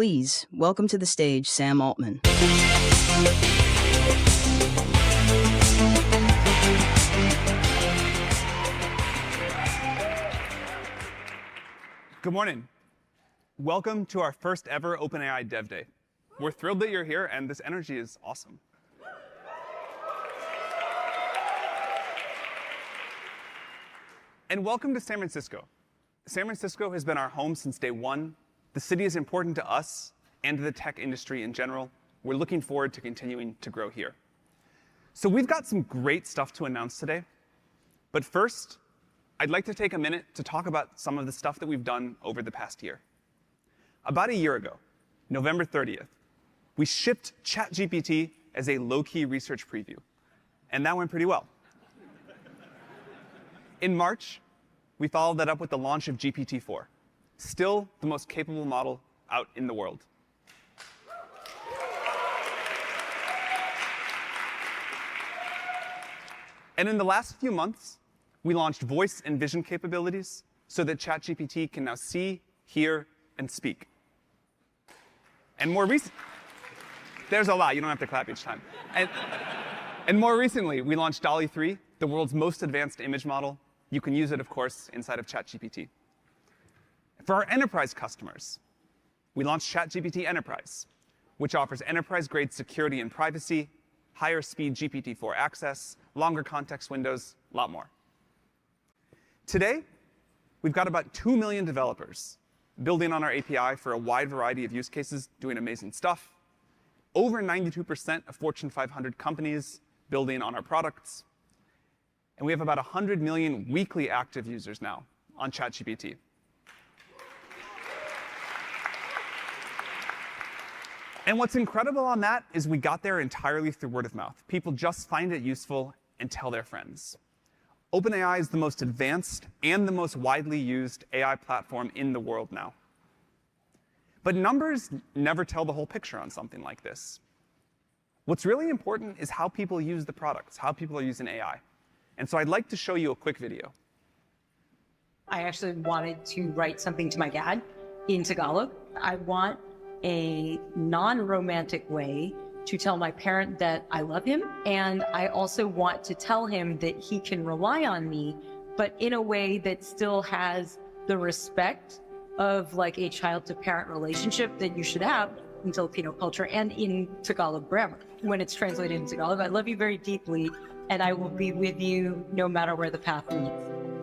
Please welcome to the stage Sam Altman. Good morning. Welcome to our first ever OpenAI DevDay. We're thrilled that you're here, and this energy is awesome. And welcome to San Francisco. San Francisco has been our home since day one. The city is important to us and to the tech industry in general. We're looking forward to continuing to grow here. So we've got some great stuff to announce today. But first, I'd like to take a minute to talk about some of the stuff that we've done over the past year. About a year ago, November 30th, we shipped ChatGPT as a low-key research preview. And that went pretty well. In March, we followed that up with the launch of GPT-4, still the most capable model out in the world. And in the last few months, we launched voice and vision capabilities so that ChatGPT can now see, hear, and speak. And more recently, there's a lot, you don't have to clap each time. And more recently, we launched DALL-E 3, the world's most advanced image model. You can use it, of course, inside of ChatGPT. For our enterprise customers, we launched ChatGPT Enterprise, which offers enterprise-grade security and privacy, higher speed GPT-4 access, longer context windows, a lot more. Today, we've got about 2 million developers building on our API for a wide variety of use cases, doing amazing stuff. Over 92% of Fortune 500 companies building on our products. And we have about 100 million weekly active users now on ChatGPT. And what's incredible on that is we got there entirely through word of mouth. People just find it useful and tell their friends. OpenAI is the most advanced and the most widely used AI platform in the world now. But numbers never tell the whole picture on something like this. What's really important is how people use the products, how people are using AI. And so I'd like to show you a quick video. I actually wanted to write something to my dad in Tagalog. I want a non-romantic way to tell my parent that I love him. And I also want to tell him that he can rely on me, but in a way that still has the respect of like a child to parent relationship that you should have in Filipino culture and in Tagalog grammar. When it's translated in Tagalog, I love you very deeply, and I will be with you no matter where the path leads.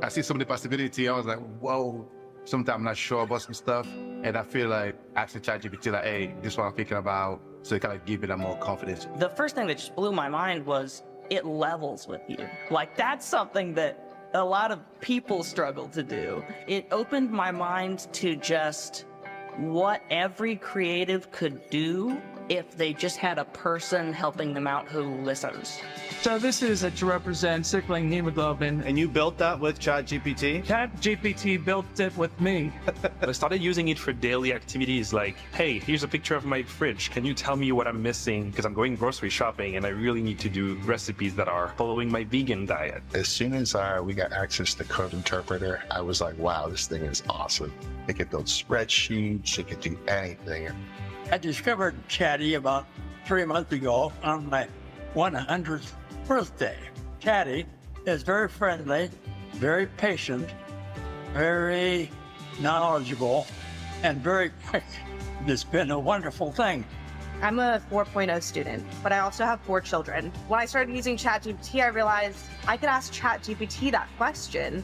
I see some of the possibility. I was like, whoa, sometimes I'm not sure about some stuff. And I feel like asking ChatGPT, like, hey, this is what I'm thinking about. So it kind of give it a more confidence. The first thing that just blew my mind was it levels with you. Like, that's something that a lot of people struggle to do. It opened my mind to just what every creative could do if they just had a person helping them out who listens. So this is to represent sickling hemoglobin. And you built that with ChatGPT? ChatGPT built it with me. I started using it for daily activities like, hey, here's a picture of my fridge. Can you tell me what I'm missing? Because I'm going grocery shopping and I really need to do recipes that are following my vegan diet. As soon as we got access to Code Interpreter, I was like, wow, this thing is awesome. It can build spreadsheets, it can do anything. I discovered Chatty about 3 months ago on my 100th birthday. Chatty is very friendly, very patient, very knowledgeable, and very quick. It's been a wonderful thing. I'm a 4.0 student, but I also have 4 children. When I started using ChatGPT, I realized I could ask ChatGPT that question,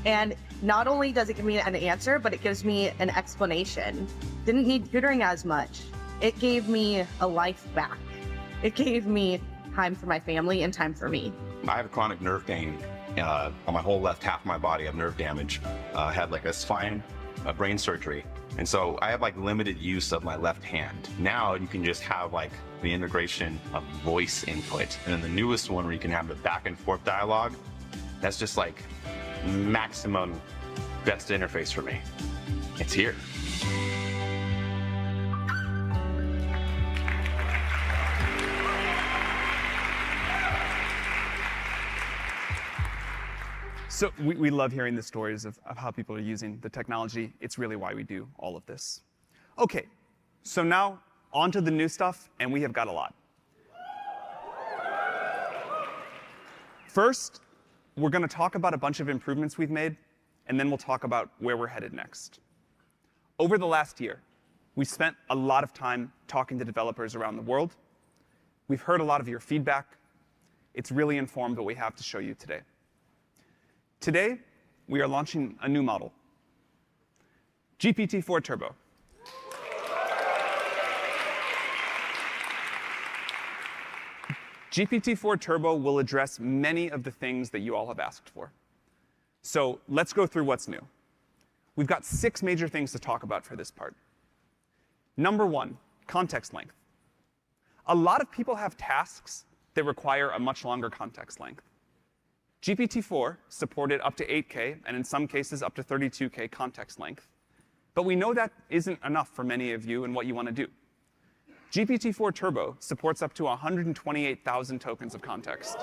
and not only does it give me an answer, but it gives me an explanation. Didn't need tutoring as much. It gave me a life back. It gave me time for my family and time for me. I have chronic nerve pain on my whole left half of my body. I have nerve damage. I had like a spine, brain surgery. And so I have like limited use of my left hand. Now you can just have like the integration of voice input. And then the newest one where you can have the back and forth dialogue, that's just like maximum best interface for me. It's here. So we love hearing the stories of how people are using the technology. It's really why we do all of this. OK, So now, on to the new stuff, and we have got a lot. First, we're going to talk about a bunch of improvements we've made, and then we'll talk about where we're headed next. Over the last year, we spent a lot of time talking to developers around the world. We've heard a lot of your feedback. It's really informed what we have to show you today. Today, we are launching a new model, GPT-4 Turbo. GPT-4 Turbo will address many of the things that you all have asked for. So let's go through what's new. We've got 6 major things to talk about for this part. Number 1, context length. A lot of people have tasks that require a much longer context length. GPT-4 supported up to 8K, and in some cases up to 32K context length. But we know that isn't enough for many of you and what you want to do. GPT-4 Turbo supports up to 128,000 tokens of context.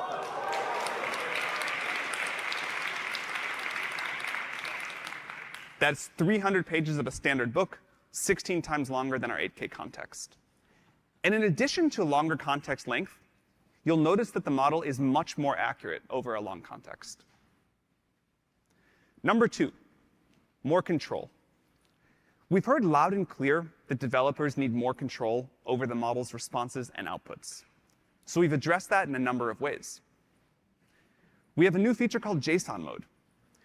That's 300 pages of a standard book, 16 times longer than our 8K context. And in addition to longer context length, you'll notice that the model is much more accurate over a long context. Number 2, more control. We've heard loud and clear that developers need more control over the model's responses and outputs. So we've addressed that in a number of ways. We have a new feature called JSON mode,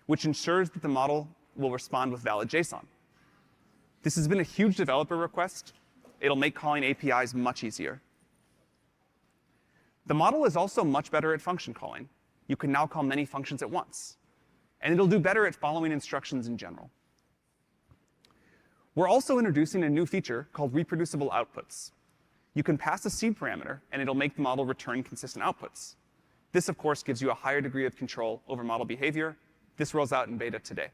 which ensures that the model will respond with valid JSON. This has been a huge developer request. It'll make calling APIs much easier. The model is also much better at function calling. You can now call many functions at once. And it'll do better at following instructions in general. We're also introducing a new feature called Reproducible outputs. You can pass a seed parameter, and it'll make the model return consistent outputs. This, of course, gives you a higher degree of control over model behavior. This rolls out in beta today.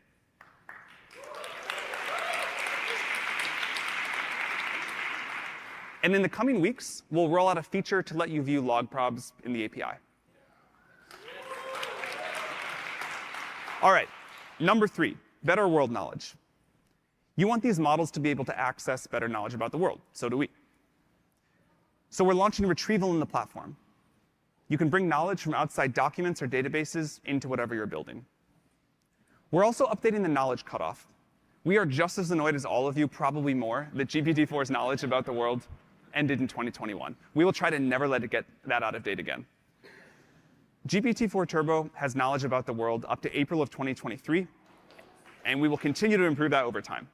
And in the coming weeks, we'll roll out a feature to let you view log probs in the API. All right, number 3, better world knowledge. You want these models to be able to access better knowledge about the world. So do we. So we're launching retrieval in the platform. You can bring knowledge from outside documents or databases into whatever you're building. We're also updating the knowledge cutoff. We are just as annoyed as all of you, probably more, that GPT-4's knowledge about the world ended in 2021. We will try to never let it get that out of date again. GPT-4 Turbo has knowledge about the world up to April of 2023, and we will continue to improve that over time.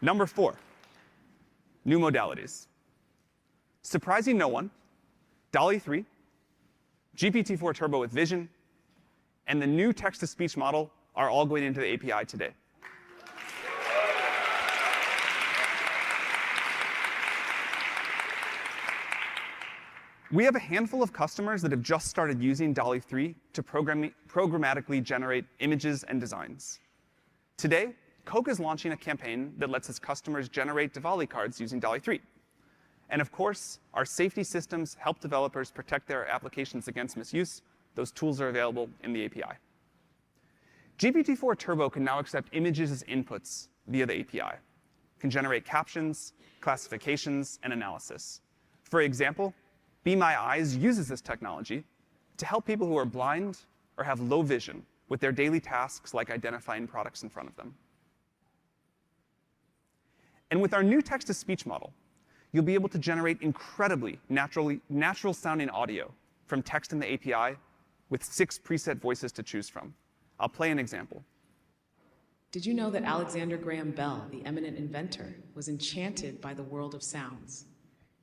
Number 4, new modalities. Surprising no one, DALL-E 3, GPT-4 Turbo with vision, and the new text-to-speech model are all going into the API today. We have a handful of customers that have just started using DALL-E 3 to programmatically generate images and designs. Today, Coke is launching a campaign that lets its customers generate Diwali cards using DALL-E 3. And of course, our safety systems help developers protect their applications against misuse. Those tools are available in the API. GPT-4 Turbo can now accept images as inputs via the API. It can generate captions, classifications, and analysis. For example, Be My Eyes uses this technology to help people who are blind or have low vision with their daily tasks like identifying products in front of them. And with our new text-to-speech model, you'll be able to generate incredibly natural-sounding audio from text in the API with 6 preset voices to choose from. I'll play an example. Did you know that Alexander Graham Bell, the eminent inventor, was enchanted by the world of sounds?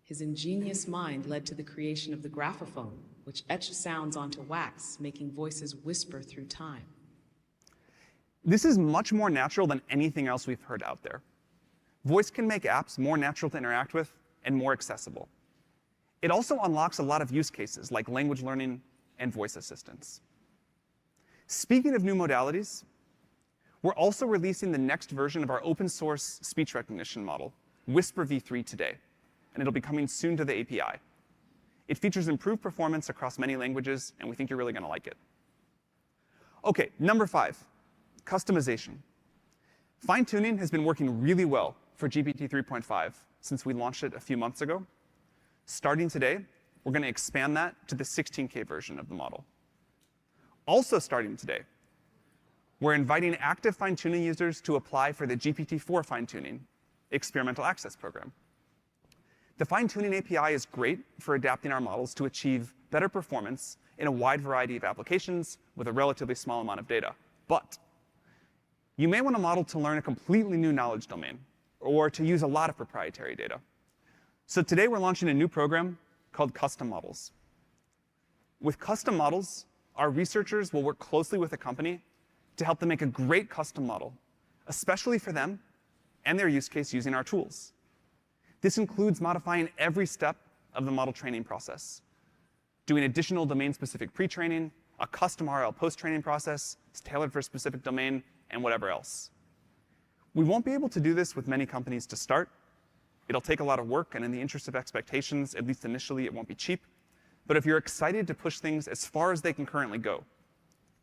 His ingenious mind led to the creation of the graphophone, which etched sounds onto wax, making voices whisper through time. This is much more natural than anything else we've heard out there. Voice can make apps more natural to interact with and more accessible. It also unlocks a lot of use cases like language learning and voice assistance. Speaking of new modalities, we're also releasing the next version of our open source speech recognition model, Whisper v3, today, and it'll be coming soon to the API. It features improved performance across many languages, and we think you're really going to like it. OK, number 5, customization. Fine-tuning has been working really well for GPT 3.5 since we launched it a few months ago. Starting today, we're going to expand that to the 16K version of the model. Also starting today, we're inviting active fine-tuning users to apply for the GPT-4 fine-tuning experimental access program. The fine-tuning API is great for adapting our models to achieve better performance in a wide variety of applications with a relatively small amount of data. But you may want a model to learn a completely new knowledge domain or to use a lot of proprietary data. So today we're launching a new program called Custom Models. With custom models, our researchers will work closely with a company to help them make a great custom model, especially for them and their use case using our tools. This includes modifying every step of the model training process, doing additional domain-specific pre-training, a custom RL post-training process tailored for a specific domain, and whatever else. We won't be able to do this with many companies to start. It'll take a lot of work, and in the interest of expectations, at least initially, it won't be cheap. But if you're excited to push things as far as they can currently go,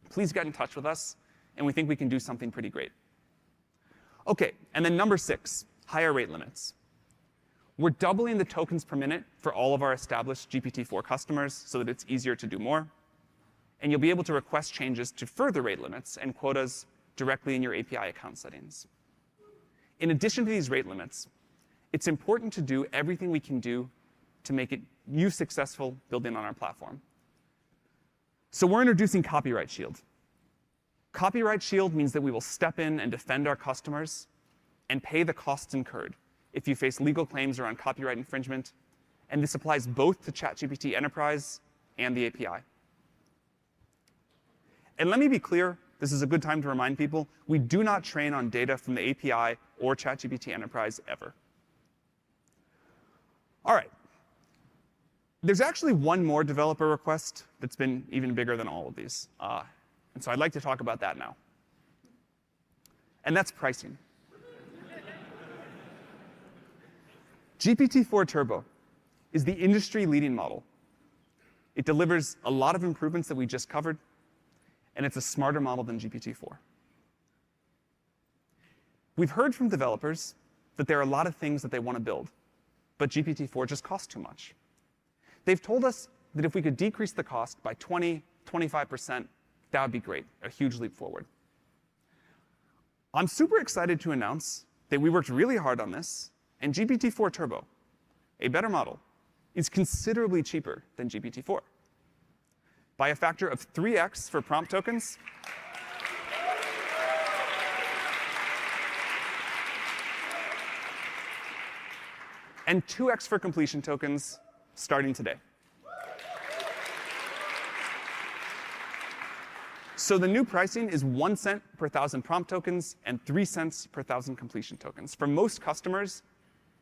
please get in touch with us, and we think we can do something pretty great. OK, and then number 6, higher rate limits. We're doubling the tokens per minute for all of our established GPT-4 customers so that it's easier to do more. And you'll be able to request changes to further rate limits and quotas directly in your API account settings. In addition to these rate limits, it's important to do everything we can do to make you successful building on our platform. So we're introducing Copyright Shield. Copyright Shield means that we will step in and defend our customers and pay the costs incurred if you face legal claims around copyright infringement, and this applies both to ChatGPT Enterprise and the API. And let me be clear, this is a good time to remind people, we do not train on data from the API or ChatGPT Enterprise ever. All right. There's actually one more developer request that's been even bigger than all of these. And so I'd like to talk about that now. And that's pricing. GPT-4 Turbo is the industry-leading model. It delivers a lot of improvements that we just covered, and it's a smarter model than GPT-4. We've heard from developers that there are a lot of things that they want to build, but GPT-4 just costs too much. They've told us that if we could decrease the cost by 20, 25%, that would be great, a huge leap forward. I'm super excited to announce that we worked really hard on this, and GPT-4 Turbo, a better model, is considerably cheaper than GPT-4. By a factor of 3x for prompt tokens, and 2x for completion tokens starting today. So the new pricing is 1 cent per 1,000 prompt tokens and 3 cents per 1,000 completion tokens. For most customers,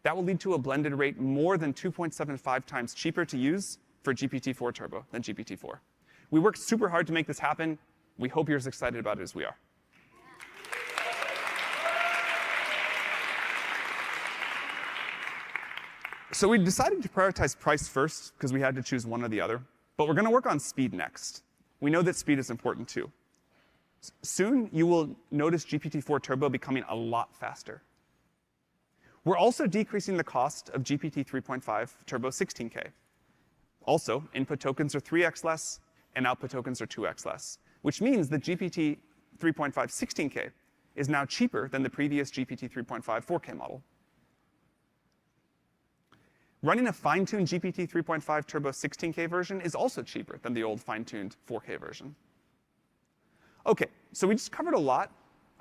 that will lead to a blended rate more than 2.75 times cheaper to use for GPT-4 Turbo than GPT-4. We worked super hard to make this happen. We hope you're as excited about it as we are. So we decided to prioritize price first because we had to choose one or the other. But we're going to work on speed next. We know that speed is important too. Soon, you will notice GPT-4 Turbo becoming a lot faster. We're also decreasing the cost of GPT 3.5 Turbo 16K. Also, input tokens are 3x less, and output tokens are 2x less, which means that GPT 3.5 16K is now cheaper than the previous GPT 3.5 4K model. Running a fine-tuned GPT 3.5 Turbo 16K version is also cheaper than the old fine-tuned 4K version. OK, so we just covered a lot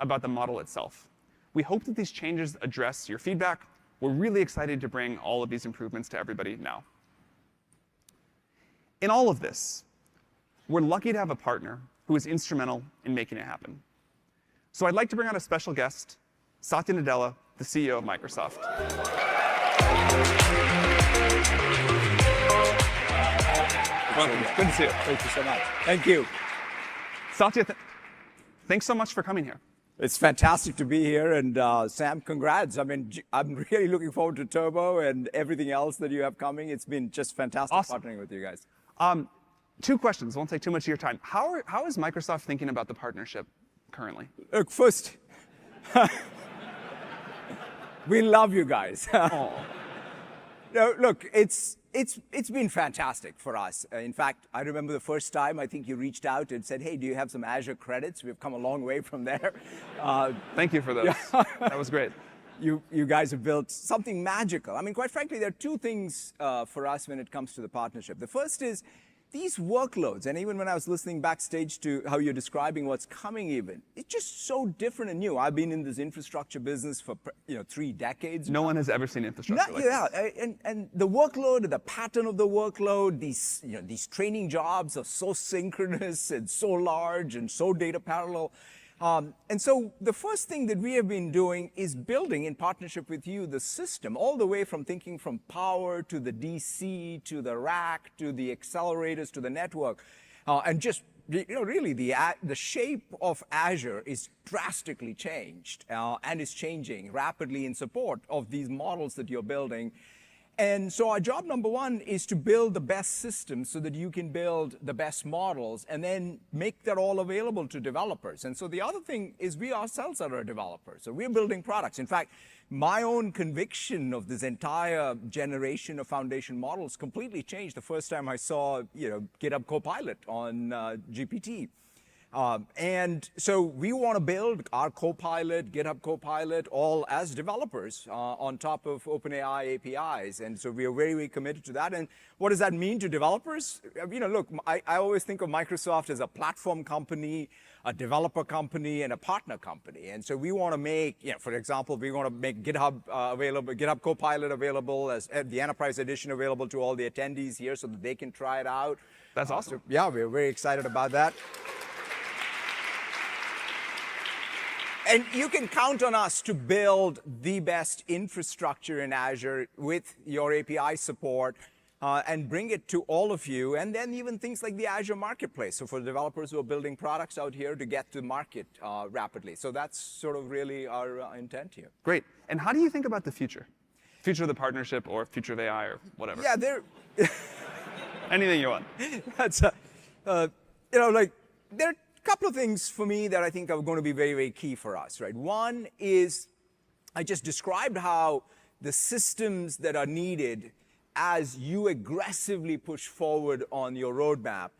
about the model itself. We hope that these changes address your feedback. We're really excited to bring all of these improvements to everybody now. In all of this, we're lucky to have a partner who is instrumental in making it happen. So I'd like to bring on a special guest, Satya Nadella, the CEO of Microsoft. Welcome. Good to see you. Thank you so much. Thank you. Satya, thanks so much for coming here. It's fantastic to be here, and Sam, congrats. I mean, I'm really looking forward to Turbo and everything else that you have coming. It's been just fantastic partnering with you guys. 2 questions. Won't take too much of your time. How is Microsoft thinking about the partnership currently? Look, first, We love you guys. Oh. No, look, it's been fantastic for us. In fact, I remember the first time I think you reached out and said, "Hey, do you have some Azure credits?" We've come a long way from there. Thank you for those. That was great. You guys have built something magical. I mean, quite frankly, there are two things for us when it comes to the partnership. The first is these workloads, and even when I was listening backstage to how you're describing what's coming even, it's just so different and new. I've been in this infrastructure business for 3 decades. No one has ever seen infrastructure like this. And the workload, the pattern of the workload, these training jobs are so synchronous and so large and so data parallel. And so the first thing that we have been doing is building, in partnership with you, the system, all the way from thinking from power to the DC, to the rack, to the accelerators, to the network. And just, really the shape of Azure is drastically changed and is changing rapidly in support of these models that you're building. And so our job number one is to build the best systems so that you can build the best models and then make that all available to developers. And so the other thing is we ourselves are a developer. So we're building products. In fact, my own conviction of this entire generation of foundation models completely changed the first time I saw, GitHub Copilot on GPT. And so we want to build our Copilot, GitHub Copilot, all as developers on top of OpenAI APIs. And so we are very, very committed to that. And what does that mean to developers? Look, I always think of Microsoft as a platform company, a developer company, and a partner company. And so we want to make, for example, we want to make GitHub available, GitHub Copilot available as the Enterprise Edition available to all the attendees here so that they can try it out. That's awesome. So, yeah, we're very excited about that. And you can count on us to build the best infrastructure in Azure with your API support and bring it to all of you. And then even things like the Azure Marketplace. So for developers who are building products out here to get to market rapidly. So that's sort of really our intent here. Great. And how do you think about the future? Future of the partnership or future of AI or whatever? Yeah, there. Anything you want. That's, there are a couple of things for me that I think are going to be very, very key for us, right? One is I just described how the systems that are needed as you aggressively push forward on your roadmap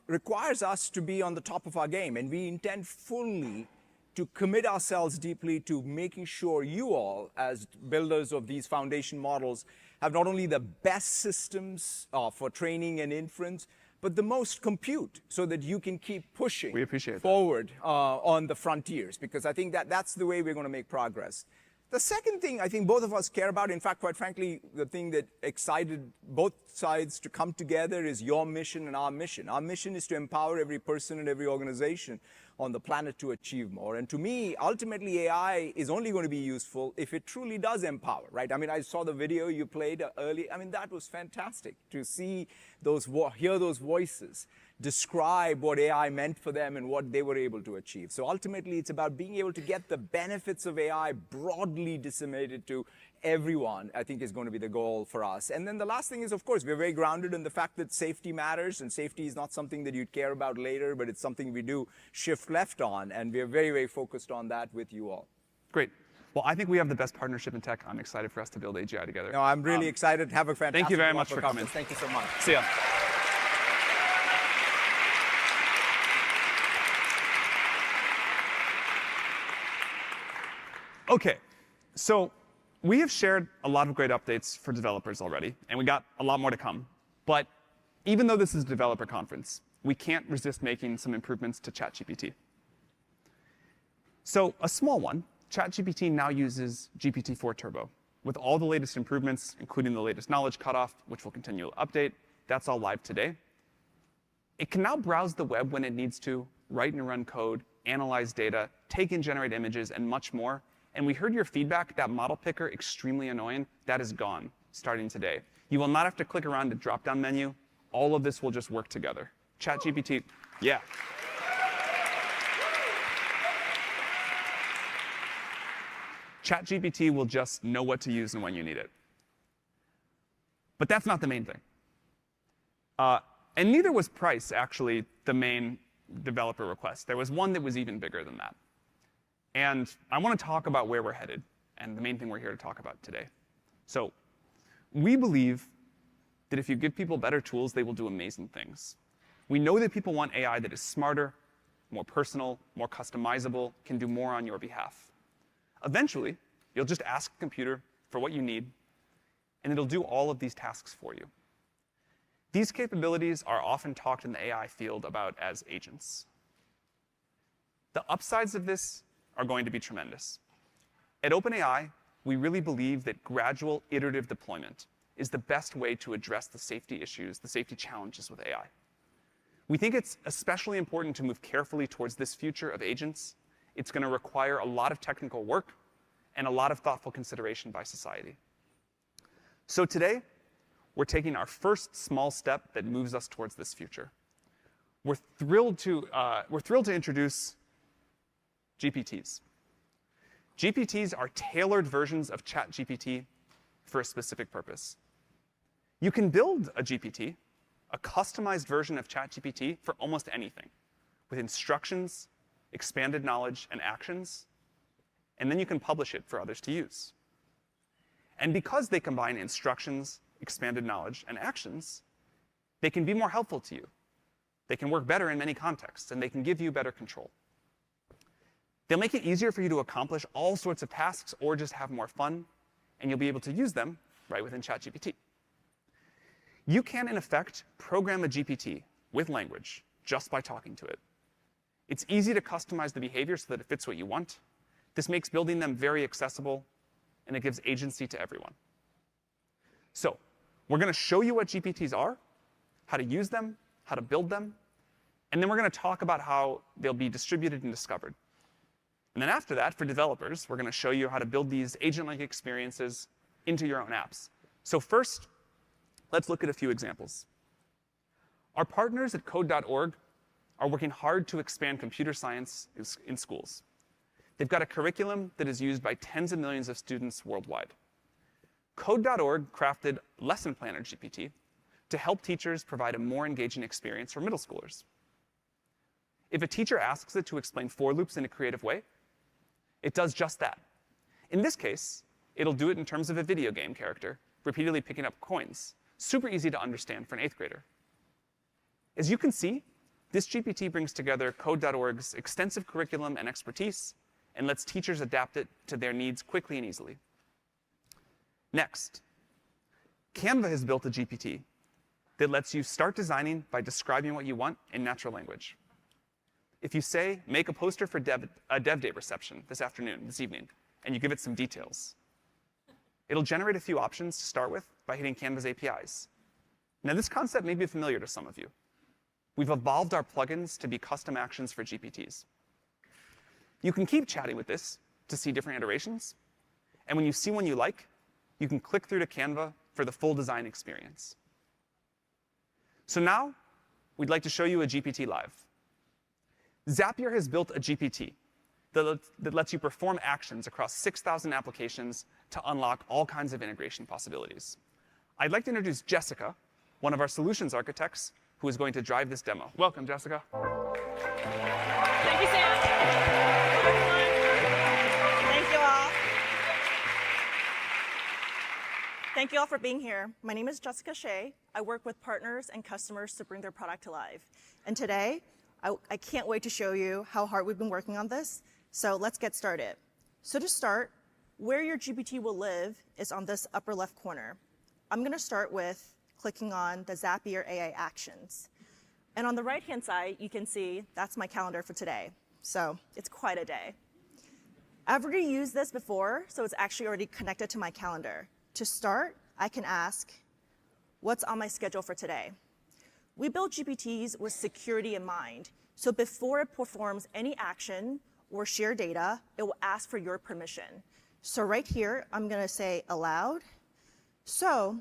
requires us to be on the top of our game. And we intend fully to commit ourselves deeply to making sure you all, as builders of these foundation models, have not only the best systems for training and inference, but the most compute so that you can keep pushing forward on the frontiers, because I think that's the way we're going to make progress. The second thing I think both of us care about, in fact, quite frankly, the thing that excited both sides to come together is your mission and our mission. Our mission is to empower every person and every organization on the planet to achieve more. And to me, ultimately, AI is only going to be useful if it truly does empower, right? I mean, I saw the video you played earlier. I mean, that was fantastic to see hear those voices describe what AI meant for them and what they were able to achieve. So ultimately, it's about being able to get the benefits of AI broadly disseminated to everyone, I think is going to be the goal for us. And then the last thing is, of course, we're very grounded in the fact that safety matters, and safety is not something that you'd care about later, but it's something we do shift left on, and we're very, very focused on that with you all. Great. Well, I think we have the best partnership in tech. I'm excited for us to build AGI together. No, I'm really excited. Have a fantastic Thank you very much for coming. Thank you so much. See ya. Okay, so we have shared a lot of great updates for developers already, and we got a lot more to come. But even though this is a developer conference, we can't resist making some improvements to ChatGPT. So a small one, ChatGPT now uses GPT-4 Turbo with all the latest improvements, including the latest knowledge cutoff, which will continue to update. That's all live today. It can now browse the web when it needs to, write and run code, analyze data, take and generate images, and much more. And we heard your feedback, that model picker, extremely annoying. That is gone starting today. You will not have to click around the drop-down menu. All of this will just work together. ChatGPT, yeah. ChatGPT will just know what to use and when you need it. But that's not the main thing. And neither was price, actually, the main developer request. There was one that was even bigger than that. And I want to talk about where we're headed. and the main thing we're here to talk about today. So we believe that if you give people better tools, they will do amazing things. We know that people want AI that is smarter, more personal, more customizable, can do more on your behalf. Eventually, you'll just ask a computer for what you need, and it'll do all of these tasks for you. These capabilities are often talked in the AI field about as agents. The upsides of this are going to be tremendous. At OpenAI, we really believe that gradual iterative deployment is the best way to address the safety issues, the safety challenges with AI. We think it's especially important to move carefully towards this future of agents. It's going to require a lot of technical work and a lot of thoughtful consideration by society. So today, we're taking our first small step that moves us towards this future. We're thrilled to introduce GPTs. GPTs are tailored versions of ChatGPT for a specific purpose. You can build a GPT, a customized version of ChatGPT for almost anything, with instructions, expanded knowledge, and actions, and then you can publish it for others to use. And because they combine instructions, expanded knowledge, and actions, they can be more helpful to you. They can work better in many contexts, and they can give you better control. They'll make it easier for you to accomplish all sorts of tasks or just have more fun, and you'll be able to use them right within ChatGPT. You can, in effect, program a GPT with language just by talking to it. It's easy to customize the behavior so that it fits what you want. This makes building them very accessible, and it gives agency to everyone. So we're going to show you what GPTs are, how to use them, how to build them, and then we're going to talk about how they'll be distributed and discovered. And then after that, for developers, we're going to show you how to build these agent-like experiences into your own apps. So first, let's look at a few examples. Our partners at code.org are working hard to expand computer science in schools. They've got a curriculum that is used by tens of millions of students worldwide. Code.org crafted Lesson Planner GPT to help teachers provide a more engaging experience for middle schoolers. If a teacher asks it to explain for loops in a creative way, it does just that. In this case, it'll do it in terms of a video game character, repeatedly picking up coins. Super easy to understand for an 8th grader. As you can see, this GPT brings together Code.org's extensive curriculum and expertise and lets teachers adapt it to their needs quickly and easily. Next, Canva has built a GPT that lets you start designing by describing what you want in natural language. If you say, make a poster for a DevDay reception this evening, and you give it some details, it'll generate a few options to start with by hitting Canva's APIs. Now, this concept may be familiar to some of you. We've evolved our plugins to be custom actions for GPTs. You can keep chatting with this to see different iterations, and when you see one you like, you can click through to Canva for the full design experience. So now, we'd like to show you a GPT live. Zapier has built a GPT that lets you perform actions across 6,000 applications to unlock all kinds of integration possibilities. I'd like to introduce Jessica, one of our solutions architects, who is going to drive this demo. Welcome, Jessica. Thank you, Sam. Thank you all. Thank you all for being here. My name is Jessica Shea. I work with partners and customers to bring their product to life. And today, I can't wait to show you how hard we've been working on this. So let's get started. So to start, where your GPT will live is on this upper left corner. I'm going to start with clicking on the Zapier AI actions. And on the right-hand side, you can see that's my calendar for today. So it's quite a day. I've already used this before, so it's actually already connected to my calendar. To start, I can ask, what's on my schedule for today? We build GPTs with security in mind. So before it performs any action or share data, it will ask for your permission. So right here, I'm going to say aloud. So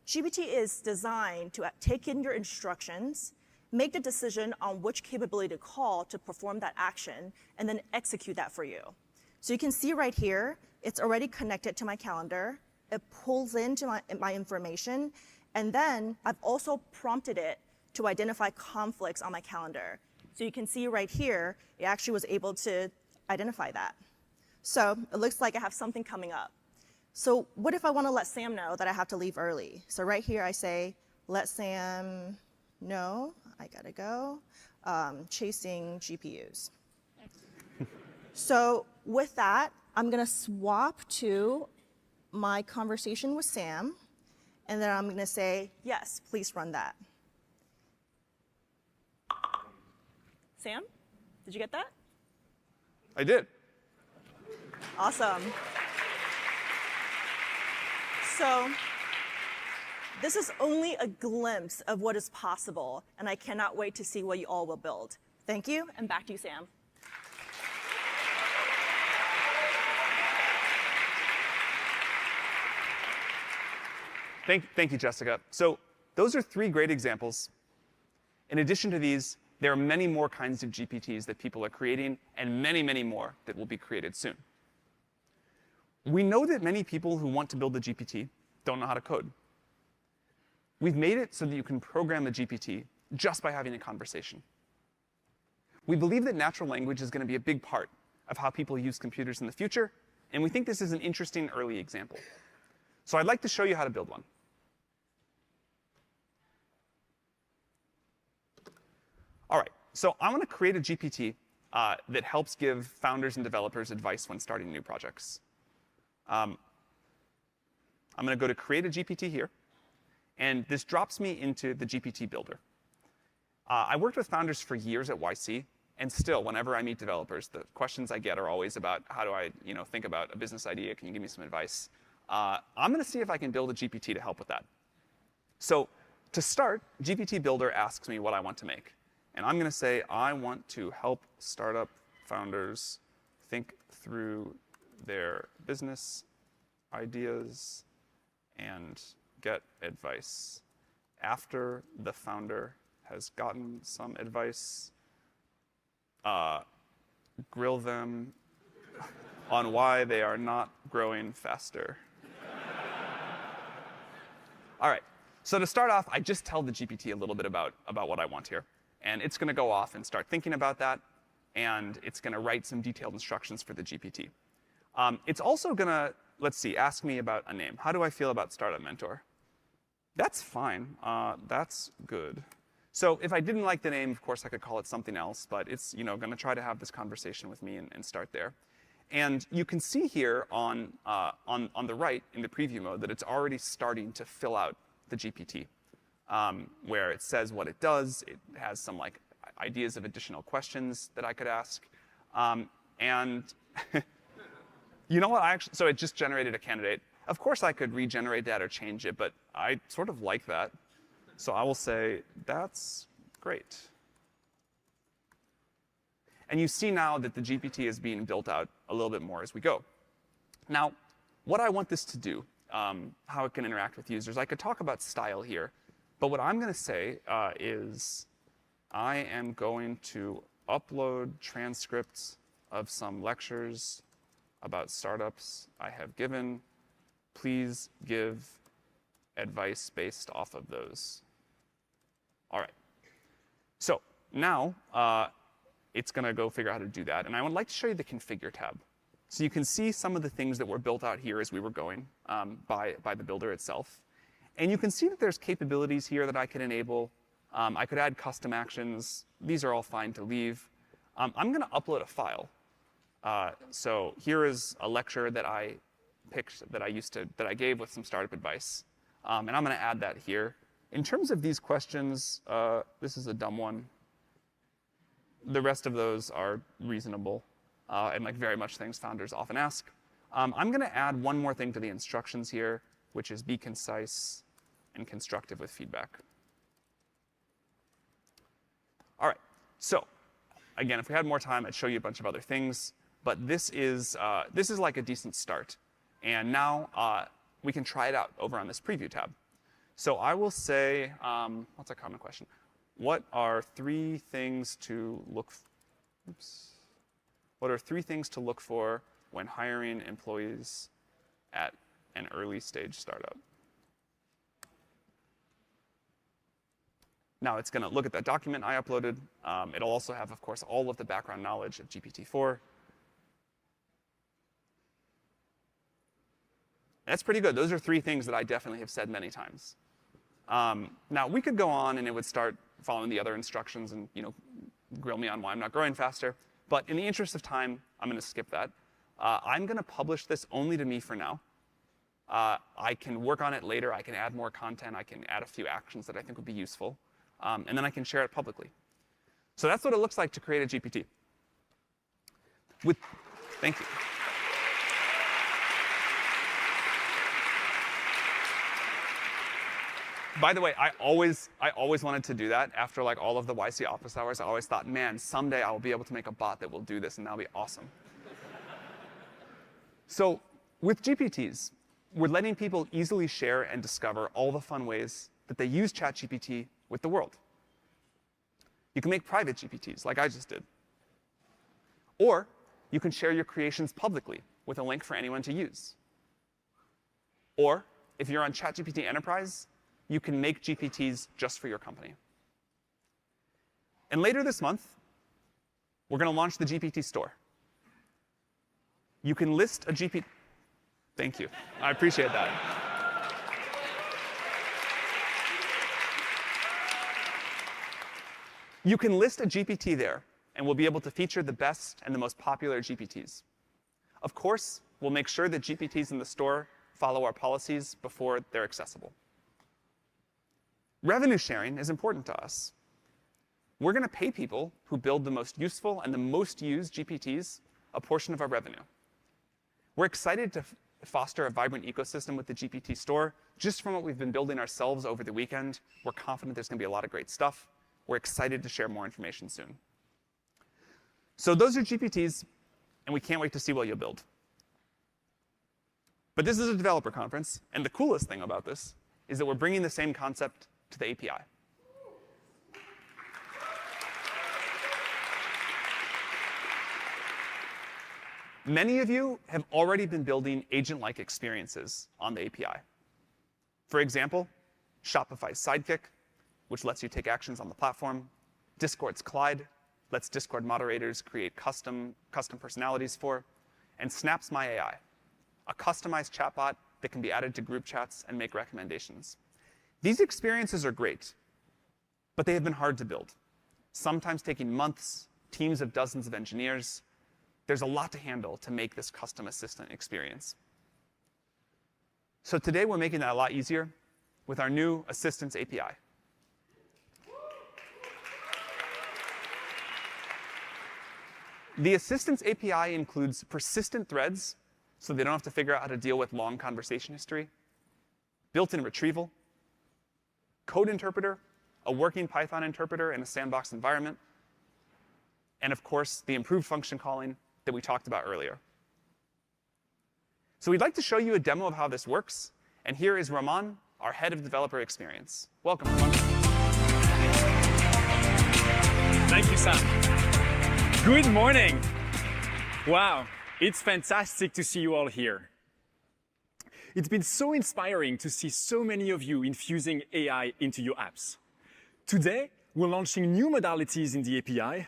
GPT is designed to take in your instructions, make the decision on which capability to call to perform that action, and then execute that for you. So you can see right here, it's already connected to my calendar. It pulls into my information, and then I've also prompted it to identify conflicts on my calendar. So you can see right here, it actually was able to identify that. So it looks like I have something coming up. So what if I want to let Sam know that I have to leave early? So right here I say, let Sam know I gotta go, chasing GPUs. So with that, I'm gonna swap to my conversation with Sam, and then I'm gonna say, yes, please run that. Sam, did you get that? I did. Awesome. So this is only a glimpse of what is possible, and I cannot wait to see what you all will build. Thank you, and back to you, Sam. Thank you, Jessica. So those are 3 great examples. In addition to these, there are many more kinds of GPTs that people are creating, and many, many more that will be created soon. We know that many people who want to build a GPT don't know how to code. We've made it so that you can program a GPT just by having a conversation. We believe that natural language is going to be a big part of how people use computers in the future, and we think this is an interesting early example. So I'd like to show you how to build one. All right, so I want to create a GPT that helps give founders and developers advice when starting new projects. I'm going to go to Create a GPT here, and this drops me into the GPT builder. I worked with founders for years at YC, and still, whenever I meet developers, the questions I get are always about how do I think about a business idea? Can you give me some advice? I'm going to see if I can build a GPT to help with that. So to start, GPT Builder asks me what I want to make. And I'm going to say, I want to help startup founders think through their business ideas and get advice. After the founder has gotten some advice, grill them on why they are not growing faster. All right, so to start off, I just tell the GPT a little bit about what I want here. And it's going to go off and start thinking about that, and it's going to write some detailed instructions for the GPT. It's also going to, let's see, ask me about a name. How do I feel about Startup Mentor? That's fine. That's good. So if I didn't like the name, of course, I could call it something else, but it's going to try to have this conversation with me and start there. And you can see here on the right in the preview mode that it's already starting to fill out the GPT. Where it says what it does. It has some ideas of additional questions that I could ask. And you know what? So it just generated a candidate. Of course, I could regenerate that or change it, but I sort of like that. So I will say, that's great. And you see now that the GPT is being built out a little bit more as we go. Now, what I want this to do, how it can interact with users, I could talk about style here. But what I'm going to say is I am going to upload transcripts of some lectures about startups I have given. Please give advice based off of those. All right. So now it's going to go figure out how to do that. And I would like to show you the Configure tab. So you can see some of the things that were built out here as we were going by the builder itself. And you can see that there's capabilities here that I could enable. I could add custom actions. These are all fine to leave. I'm going to upload a file. So here is a lecture that I picked that I gave with some startup advice. And I'm going to add that here. In terms of these questions, this is a dumb one. The rest of those are reasonable and very much things founders often ask. I'm going to add one more thing to the instructions here, which is be concise and constructive with feedback. All right, so again, if we had more time, I'd show you a bunch of other things, but this is like a decent start. And now we can try it out over on this preview tab. So I will say, what's a common question? What are 3 things to look What are 3 things to look for when hiring employees at an early stage startup? Now it's going to look at that document I uploaded. It'll also have, of course, all of the background knowledge of GPT-4. That's pretty good. Those are 3 things that I definitely have said many times. Now, we could go on and it would start following the other instructions and grill me on why I'm not growing faster. But in the interest of time, I'm going to skip that. I'm going to publish this only to me for now. I can work on it later. I can add more content. I can add a few actions that I think would be useful. And then I can share it publicly. So that's what it looks like to create a GPT. Thank you. By the way, I always wanted to do that. After like all of the YC office hours, I always thought, man, someday I will be able to make a bot that will do this, and that'll be awesome. So with GPTs, we're letting people easily share and discover all the fun ways that they use ChatGPT with the world. You can make private GPTs, like I just did. Or you can share your creations publicly with a link for anyone to use. Or if you're on ChatGPT Enterprise, you can make GPTs just for your company. And later this month, we're going to launch the GPT store. You can list a GPT. Thank you. I appreciate that. You can list a GPT there, and we'll be able to feature the best and the most popular GPTs. Of course, we'll make sure that GPTs in the store follow our policies before they're accessible. Revenue sharing is important to us. We're going to pay people who build the most useful and the most used GPTs a portion of our revenue. We're excited to foster a vibrant ecosystem with the GPT store. Just from what we've been building ourselves over the weekend, we're confident there's going to be a lot of great stuff. We're excited to share more information soon. So those are GPTs, and we can't wait to see what you'll build. But this is a developer conference, and the coolest thing about this is that we're bringing the same concept to the API. Many of you have already been building agent-like experiences on the API. For example, Shopify's Sidekick, which lets you take actions on the platform. Discord's Clyde lets Discord moderators create custom personalities for. And Snap's My AI, a customized chatbot that can be added to group chats and make recommendations. These experiences are great, but they have been hard to build, sometimes taking months, teams of dozens of engineers. There's a lot to handle to make this custom assistant experience. So today, we're making that a lot easier with our new Assistants API. The Assistants API includes persistent threads, so they don't have to figure out how to deal with long conversation history, built-in retrieval, code interpreter, a working Python interpreter in a sandbox environment, and of course, the improved function calling that we talked about earlier. So we'd like to show you a demo of how this works, and here is Raman, our head of developer experience. Welcome, Raman. Thank you, Sam. Good morning. Wow, it's fantastic to see you all here. It's been so inspiring to see so many of you infusing AI into your apps. Today, we're launching new modalities in the API,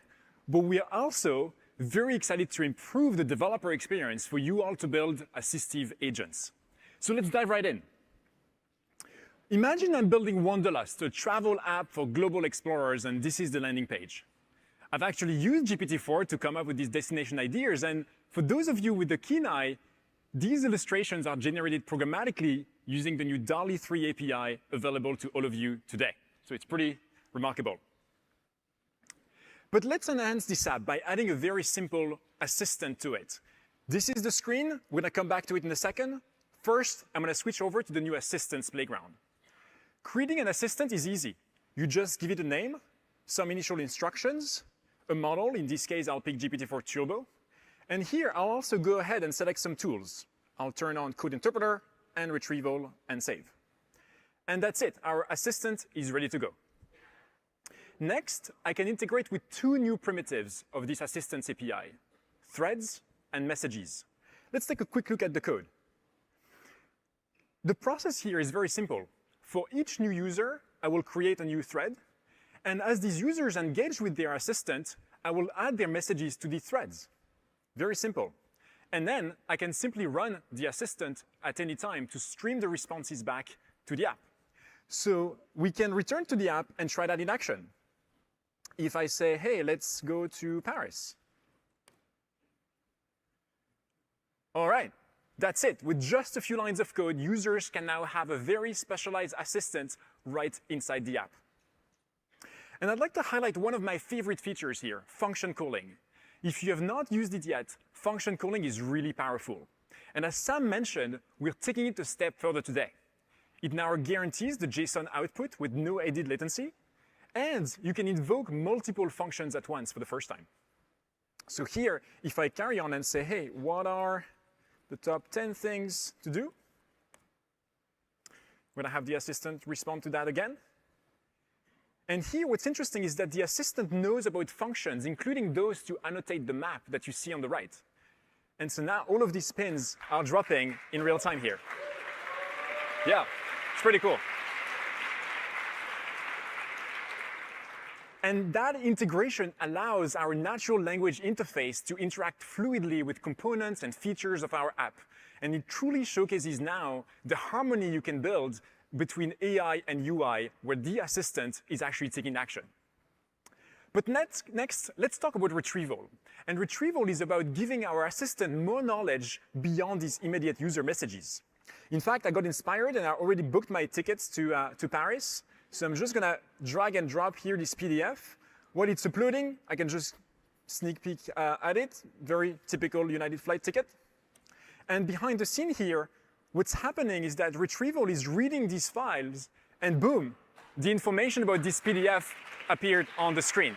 but we are also very excited to improve the developer experience for you all to build assistive agents. So let's dive right in. Imagine I'm building Wanderlust, a travel app for global explorers, and this is the landing page. I've actually used GPT-4 to come up with these destination ideas, and for those of you with a keen eye, these illustrations are generated programmatically using the new DALL-E 3 API available to all of you today. So it's pretty remarkable. But let's enhance this app by adding a very simple assistant to it. This is the screen. We're going to come back to it in a second. First, I'm going to switch over to the new Assistants playground. Creating an assistant is easy. You just give it a name, some initial instructions, a model. In this case, I'll pick GPT-4 Turbo. And here, I'll also go ahead and select some tools. I'll turn on Code Interpreter and Retrieval and save. And that's it. Our assistant is ready to go. Next, I can integrate with two new primitives of this Assistants API, threads and messages. Let's take a quick look at the code. The process here is very simple. For each new user, I will create a new thread. And as these users engage with their assistant, I will add their messages to these threads. Very simple. And then I can simply run the assistant at any time to stream the responses back to the app. So we can return to the app and try that in action. If I say, hey, let's go to Paris. All right, that's it. With just a few lines of code, users can now have a very specialized assistant right inside the app. And I'd like to highlight one of my favorite features here, function calling. If you have not used it yet, function calling is really powerful. And as Sam mentioned, we're taking it a step further today. It now guarantees the JSON output with no added latency, and you can invoke multiple functions at once for the first time. So here, if I carry on and say, hey, what are the top 10 things to do? I'm going to have the assistant respond to that again. And here, what's interesting is that the assistant knows about functions, including those to annotate the map that you see on the right. And so now all of these pins are dropping in real time here. Yeah, it's pretty cool. And that integration allows our natural language interface to interact fluidly with components and features of our app. And it truly showcases now the harmony you can build between AI and UI, where the assistant is actually taking action. But next, let's talk about retrieval. And retrieval is about giving our assistant more knowledge beyond these immediate user messages. In fact, I got inspired and I already booked my tickets to Paris. So I'm just gonna drag and drop here this PDF. While it's uploading, I can just sneak peek at it. Very typical United flight ticket. And behind the scene here, what's happening is that retrieval is reading these files, and boom, the information about this PDF appeared on the screen.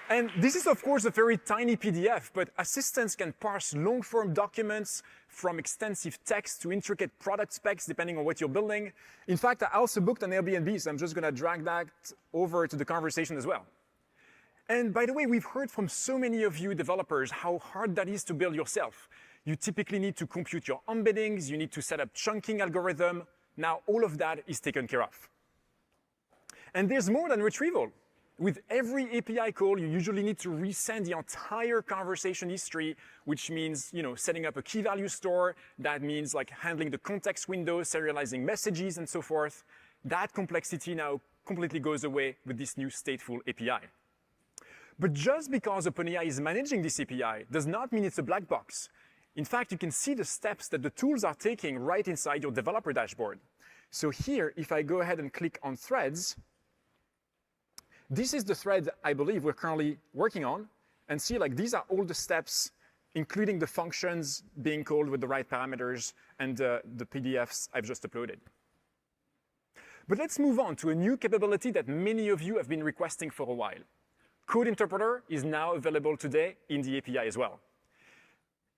And this is, of course, a very tiny PDF, but assistants can parse long-form documents from extensive text to intricate product specs, depending on what you're building. In fact, I also booked an Airbnb, so I'm just going to drag that over to the conversation as well. And by the way, we've heard from so many of you developers how hard that is to build yourself. You typically need to compute your embeddings, you need to set up chunking algorithm. Now all of that is taken care of. And there's more than retrieval. With every API call, you usually need to resend the entire conversation history, which means, setting up a key value store. That means like handling the context window, serializing messages, and so forth. That complexity now completely goes away with this new stateful API. But just because OpenAI is managing this API does not mean it's a black box. In fact, you can see the steps that the tools are taking right inside your developer dashboard. So here, if I go ahead and click on threads, this is the thread I believe we're currently working on. And see, these are all the steps, including the functions being called with the right parameters and the PDFs I've just uploaded. But let's move on to a new capability that many of you have been requesting for a while. Code Interpreter is now available today in the API as well.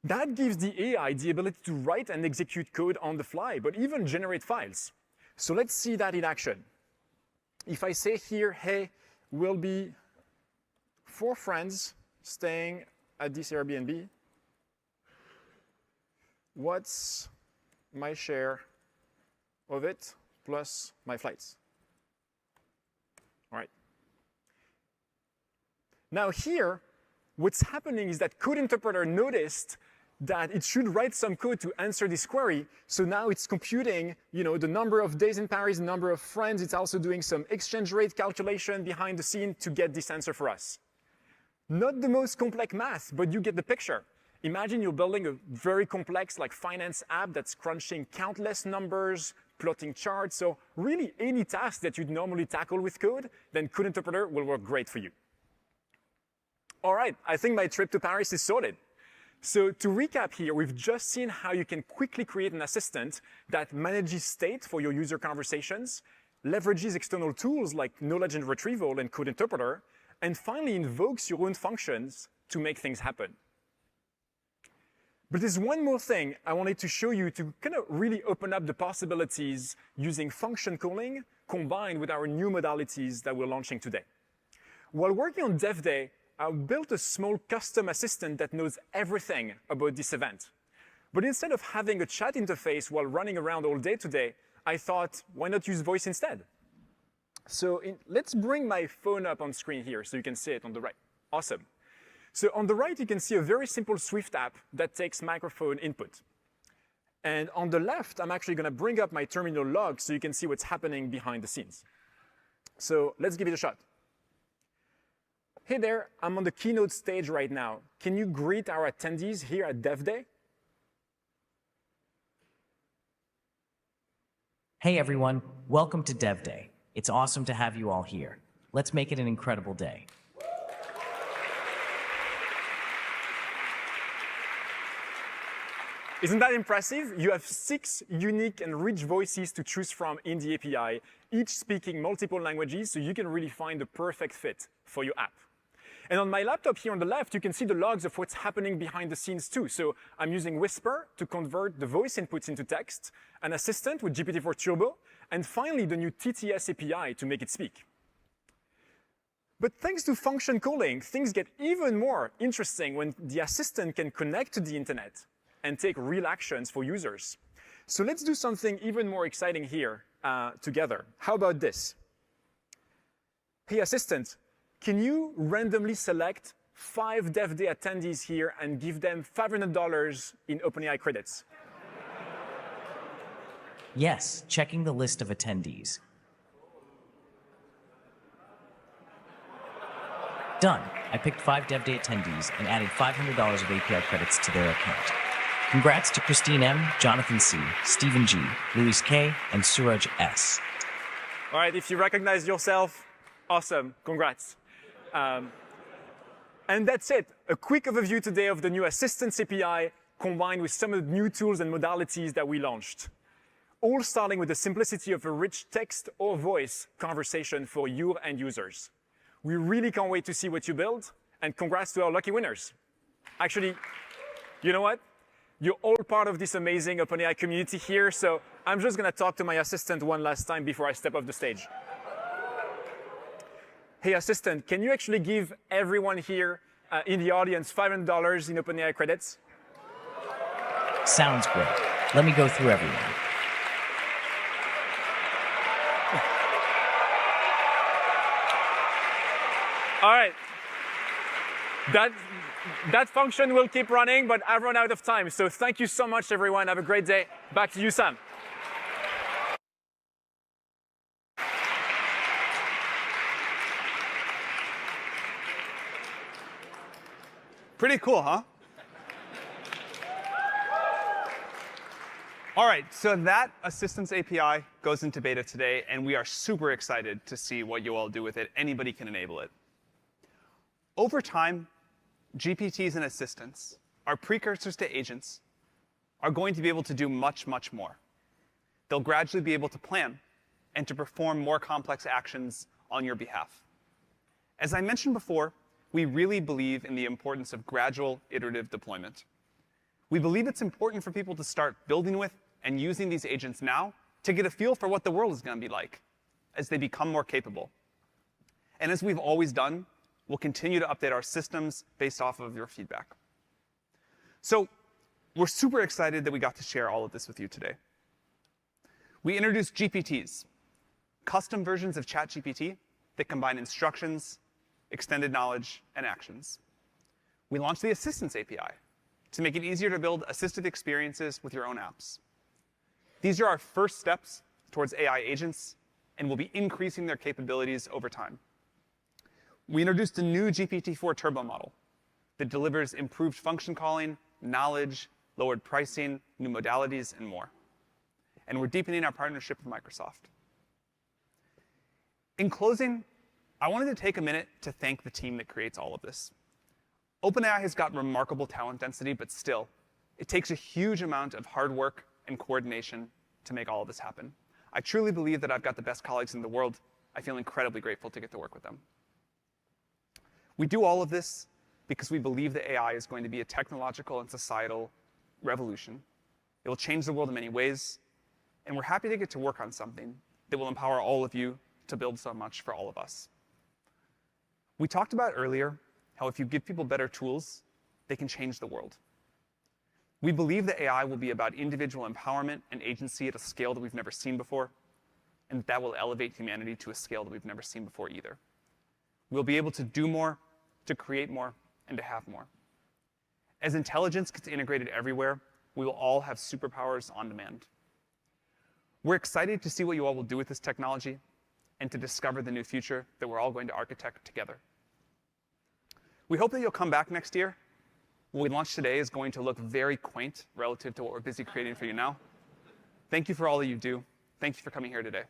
That gives the AI the ability to write and execute code on the fly, but even generate files. So let's see that in action. If I say here, hey, we'll be 4 friends staying at this Airbnb, what's my share of it plus my flights? All right. Now here, what's happening is that Code Interpreter noticed that it should write some code to answer this query. So now it's computing, the number of days in Paris, the number of friends. It's also doing some exchange rate calculation behind the scene to get this answer for us. Not the most complex math, but you get the picture. Imagine you're building a very complex finance app that's crunching countless numbers, plotting charts. So really any task that you'd normally tackle with code, then Code Interpreter will work great for you. All right, I think my trip to Paris is sorted. So to recap here, we've just seen how you can quickly create an assistant that manages state for your user conversations, leverages external tools like knowledge and retrieval and Code Interpreter, and finally invokes your own functions to make things happen. But there's one more thing I wanted to show you to kind of really open up the possibilities using function calling combined with our new modalities that we're launching today. While working on DevDay, I built a small custom assistant that knows everything about this event. But instead of having a chat interface while running around all day today, I thought, why not use voice instead? So let's bring my phone up on screen here so you can see it on the right. Awesome. So on the right, you can see a very simple Swift app that takes microphone input. And on the left, I'm actually going to bring up my terminal log so you can see what's happening behind the scenes. So let's give it a shot. Hey there, I'm on the keynote stage right now. Can you greet our attendees here at DevDay? Hey everyone, welcome to DevDay. It's awesome to have you all here. Let's make it an incredible day. Isn't that impressive? You have 6 unique and rich voices to choose from in the API, each speaking multiple languages, so you can really find the perfect fit for your app. And on my laptop here on the left, you can see the logs of what's happening behind the scenes too. So I'm using Whisper to convert the voice inputs into text, an assistant with GPT-4 Turbo, and finally the new TTS API to make it speak. But thanks to function calling, things get even more interesting when the assistant can connect to the internet and take real actions for users. So let's do something even more exciting here together. How about this? Hey, assistant, can you randomly select 5 DevDay attendees here and give them $500 in OpenAI credits? Yes, checking the list of attendees. Done. I picked 5 DevDay attendees and added $500 of API credits to their account. Congrats to Christine M., Jonathan C., Stephen G., Luis K., and Suraj S. All right, if you recognize yourself, awesome, congrats. And that's it, a quick overview today of the new Assistants API combined with some of the new tools and modalities that we launched. All starting with the simplicity of a rich text or voice conversation for your end users. We really can't wait to see what you build, and congrats to our lucky winners. Actually, you know what? You're all part of this amazing OpenAI community here, so I'm just going to talk to my assistant one last time before I step off the stage. Hey, assistant, can you actually give everyone here in the audience $500 in OpenAI credits? Sounds great. Let me go through everyone. All right. That function will keep running, but I've run out of time. So thank you so much, everyone. Have a great day. Back to you, Sam. Pretty cool, huh? All right, so that Assistants API goes into beta today, and we are super excited to see what you all do with it. Anybody can enable it. Over time, GPTs and assistants, our precursors to agents, are going to be able to do much, much more. They'll gradually be able to plan and to perform more complex actions on your behalf. As I mentioned before, we really believe in the importance of gradual, iterative deployment. We believe it's important for people to start building with and using these agents now to get a feel for what the world is going to be like as they become more capable. And as we've always done, we'll continue to update our systems based off of your feedback. So we're super excited that we got to share all of this with you today. We introduced GPTs, custom versions of ChatGPT that combine instructions, extended knowledge, and actions. We launched the Assistants API to make it easier to build assistive experiences with your own apps. These are our first steps towards AI agents, and we'll be increasing their capabilities over time. We introduced a new GPT-4 Turbo model that delivers improved function calling, knowledge, lowered pricing, new modalities, and more. And we're deepening our partnership with Microsoft. In closing, I wanted to take a minute to thank the team that creates all of this. OpenAI has got remarkable talent density, but still, it takes a huge amount of hard work and coordination to make all of this happen. I truly believe that I've got the best colleagues in the world. I feel incredibly grateful to get to work with them. We do all of this because we believe that AI is going to be a technological and societal revolution. It will change the world in many ways, and we're happy to get to work on something that will empower all of you to build so much for all of us. We talked about earlier how if you give people better tools, they can change the world. We believe that AI will be about individual empowerment and agency at a scale that we've never seen before, and that will elevate humanity to a scale that we've never seen before either. We'll be able to do more, to create more, and to have more. As intelligence gets integrated everywhere, we will all have superpowers on demand. We're excited to see what you all will do with this technology and to discover the new future that we're all going to architect together. We hope that you'll come back next year. What we launched today is going to look very quaint relative to what we're busy creating for you now. Thank you for all that you do. Thank you for coming here today.